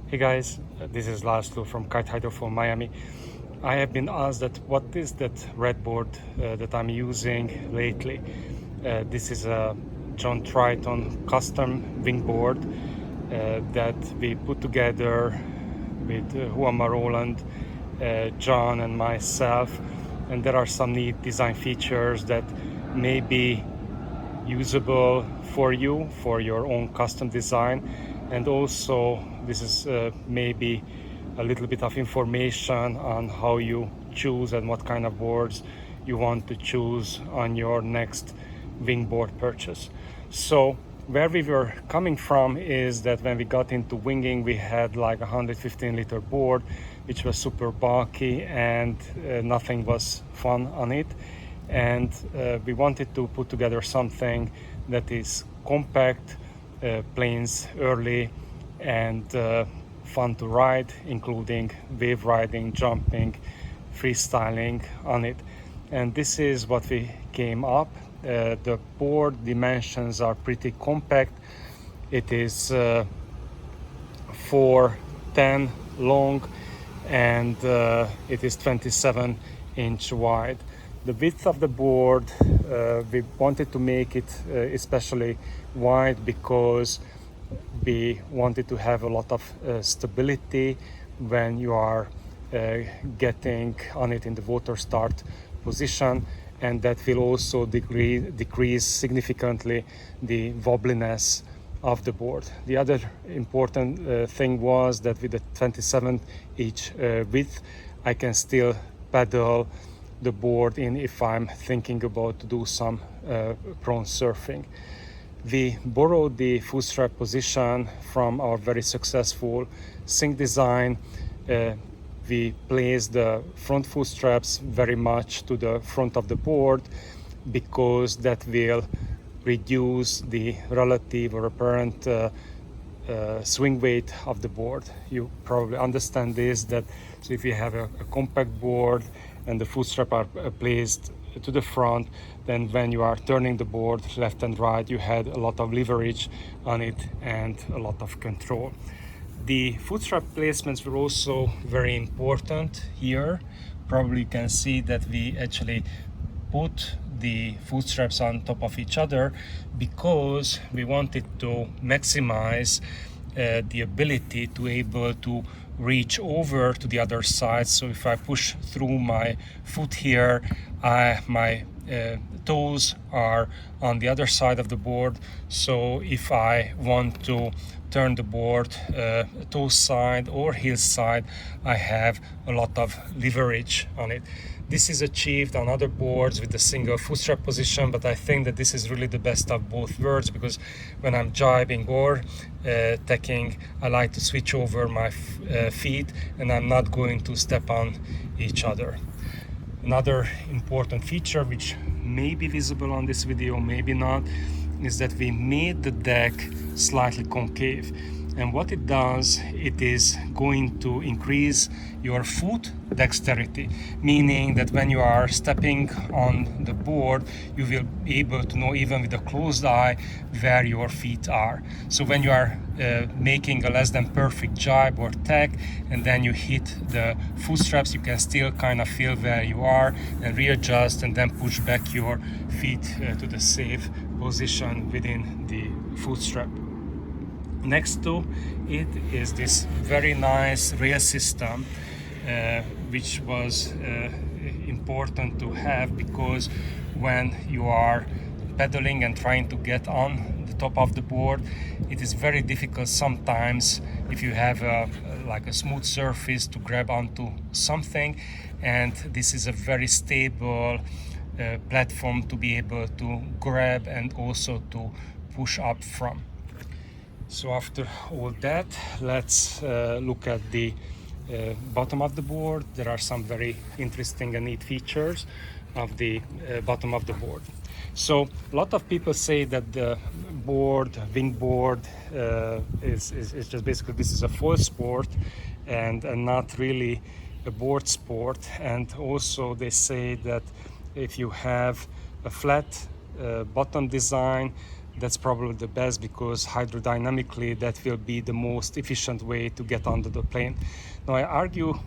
Hey guys, this is Laszlo from Kite-HydroFoil Miami. I have been asked that what is that red board that I'm using lately. This is a John Triton custom wingboard that we put together with Juan Roland, John and myself, and there are some neat design features that may be usable for you for your own custom design, and also this is maybe a little bit of information on how you choose and what kind of boards you want to choose on your next wingboard purchase. So where we were coming from is that when we got into winging, we had like a 115-liter board which was super bulky and nothing was fun on it, and we wanted to put together something that is compact, planes early, and fun to ride, including wave riding, jumping, freestyling on it. And this is what we came up. The board dimensions are pretty compact. It is 4'10" long, and it is 27-inch wide. The width of the board, we wanted to make it especially wide because we wanted to have a lot of stability when you are getting on it in the water start position, and that will also decrease significantly the wobbliness of the board. The other important thing was that with the 27-inch width, I can still pedal the board in if I'm thinking about to do some prone surfing. We borrowed the foot strap position from our very successful sink design. We placed the front foot straps very much to the front of the board because that will reduce the relative or apparent swing weight of the board. You probably understand this, that so if you have a compact board and the foot strap are placed to the front, then when you are turning the board left and right, you had a lot of leverage on it and a lot of control. The foot strap placements were also very important here. Probably you can see that we actually put the foot straps on top of each other because we wanted to maximize the ability to able to reach over to the other side. So if I push through my foot here, my toes are on the other side of the board. So if I want to turn the board toe side or heel side, I have a lot of leverage on it. This is achieved on other boards with the single foot strap position, but I think that this is really the best of both worlds, because when I'm jibing or tacking, I like to switch over my feet and I'm not going to step on each other. Another important feature, which may be visible on this video, maybe not, is that we made the deck slightly concave. And what it does, it is going to increase your foot dexterity, meaning that when you are stepping on the board, you will be able to know even with a closed eye where your feet are. So when you are making a less than perfect jibe or tack, and then you hit the foot straps, you can still kind of feel where you are and readjust and then push back your feet to the safe position within the foot strap. Next to it is this very nice rail system, which was important to have, because when you are pedaling and trying to get on the top of the board, it is very difficult sometimes if you have like a smooth surface to grab onto something, and this is a very stable platform to be able to grab and also to push up from. So after all that, let's look at the bottom of the board. There are some very interesting and neat features of the bottom of the board. So a lot of people say that the board, wingboard, is just basically this is a foil sport and not really a board sport. And also they say that if you have a flat bottom design, that's probably the best, because hydrodynamically that will be the most efficient way to get onto the plane. Now I argue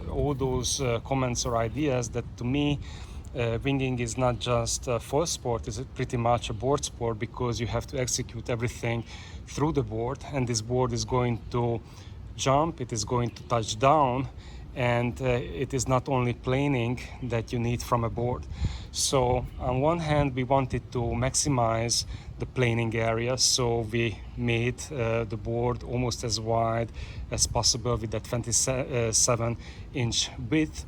all those comments or ideas that, to me, winging is not just a foil sport, it's pretty much a board sport, because you have to execute everything through the board, and this board is going to jump, it is going to touch down, and it is not only planing that you need from a board. So on one hand, we wanted to maximize the planing area, so we made the board almost as wide as possible with that 27-inch width.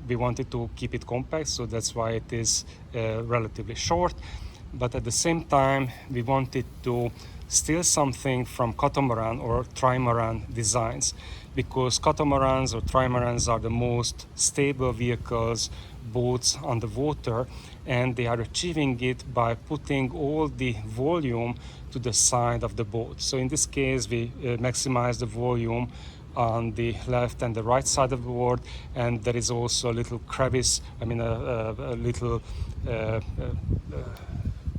We wanted to keep it compact, so that's why it is relatively short. But at the same time, we wanted to steal something from catamaran or trimaran designs, because catamarans or trimarans are the most stable vehicles, boats on the water, and they are achieving it by putting all the volume to the side of the boat. So in this case, we maximize the volume on the left and the right side of the board, and there is also a little crevice, a little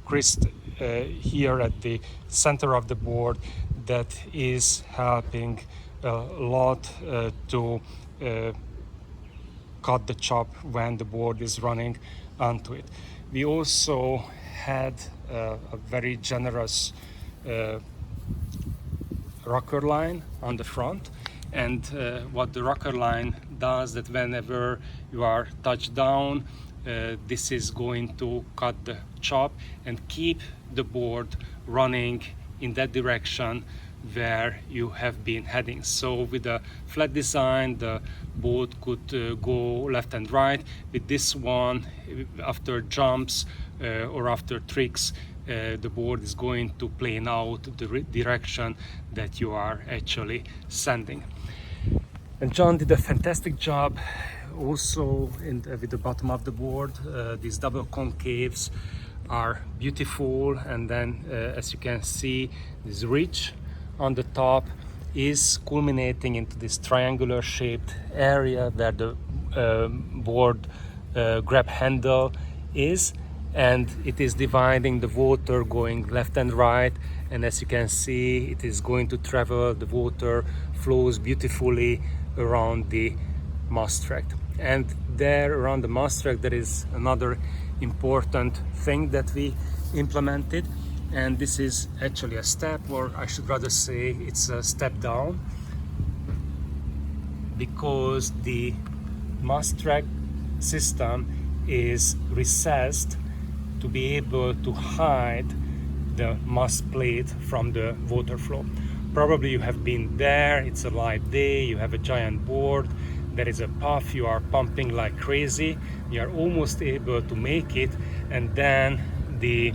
crest here at the center of the board that is helping a lot to cut the chop when the board is running onto it. We also had a very generous rocker line on the front, and what the rocker line does, that whenever you are touched down, this is going to cut the chop and keep the board running in that direction where you have been heading. So with a flat design, the boat could go left and right. With this one, after jumps or after tricks, the board is going to plane out the direction that you are actually sending. And John did a fantastic job also with the bottom of the board. These double concaves are beautiful, and then as you can see, this ridge on the top is culminating into this triangular shaped area where the board grab handle is, and it is dividing the water going left and right. And as you can see, it is going to travel, the water flows beautifully around the mast track. And there around the mast track, there is another important thing that we implemented, and this is actually a step, or I should rather say it's a step down, because the mast track system is recessed to be able to hide the mast plate from the water flow. Probably you have been there, it's a light day, you have a giant board, there is a puff, you are pumping like crazy, you are almost able to make it, and then the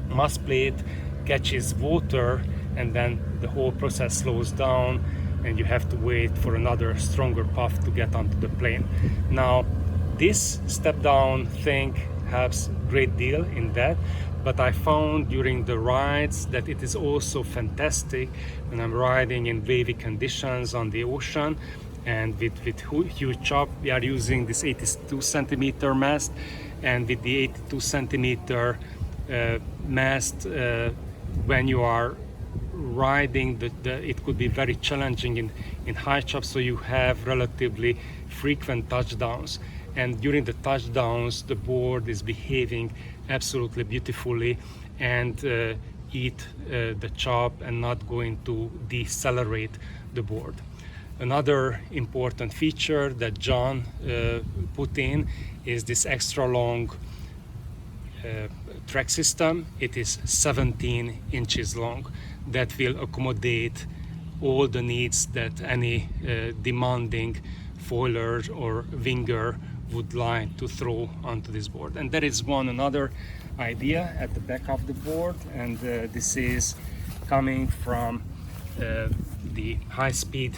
mast plate catches water, and then the whole process slows down and you have to wait for another stronger puff to get onto the plane. Now this step down thing helps a great deal in that, but I found during the rides that it is also fantastic when I'm riding in wavy conditions on the ocean, and with huge chop. We are using this 82 centimeter mast, and with the 82 centimeter mast, when you are riding, it could be very challenging in high chop, so you have relatively frequent touchdowns. And during the touchdowns, the board is behaving absolutely beautifully and eat the chop and not going to decelerate the board. Another important feature that John put in is this extra long track system. It is 17 inches long. That will accommodate all the needs that any demanding foiler or winger would like to throw onto this board. And there is another idea at the back of the board, and this is coming from the high-speed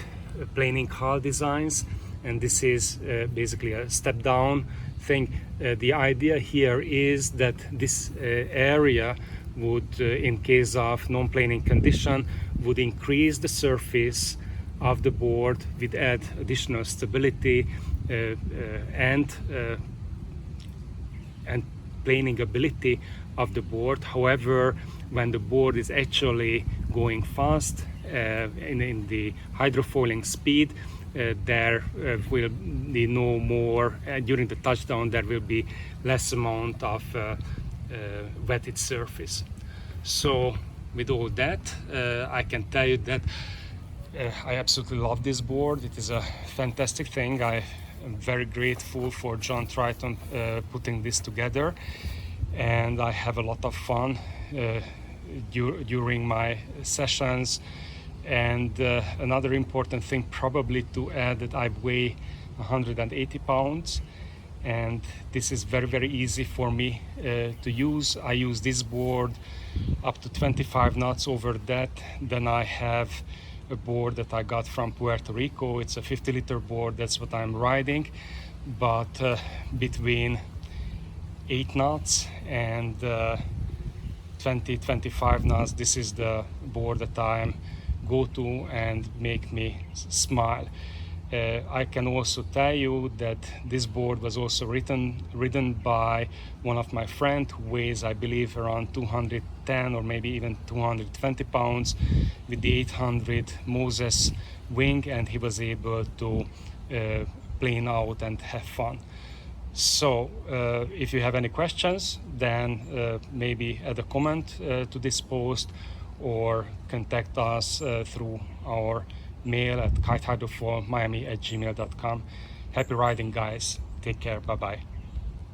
planing hull designs, and this is basically a step down thing. The idea here is that this area would, in case of non-planing condition, would increase the surface of the board, would add additional stability and planing ability, of the board. However, when the board is actually going fast in the hydrofoiling speed, there will be no more, during the touchdown there will be less amount of wetted surface. So with all that, I can tell you that I absolutely love this board. It is a fantastic thing. I am very grateful for John Triton putting this together, and I have a lot of fun during my sessions. And another important thing probably to add, that I weigh 180 pounds, and this is very easy for me to use. I use this board up to 25 knots. Over that, then I have a board that I got from Puerto Rico. It's a 50-liter board. That's what I'm riding, but between 8 knots and 20-25 knots, this is the board that I'm go to and make me smile. I can also tell you that this board was also ridden by one of my friends who weighs, I believe, around 210 or maybe even 220 pounds with the 800 Moses wing, and he was able to plane out and have fun. So if you have any questions, then maybe add a comment to this post, or contact us through our mail at Kite-HydroFoil Miami@gmail.com. Happy riding, guys. Take care. Bye bye.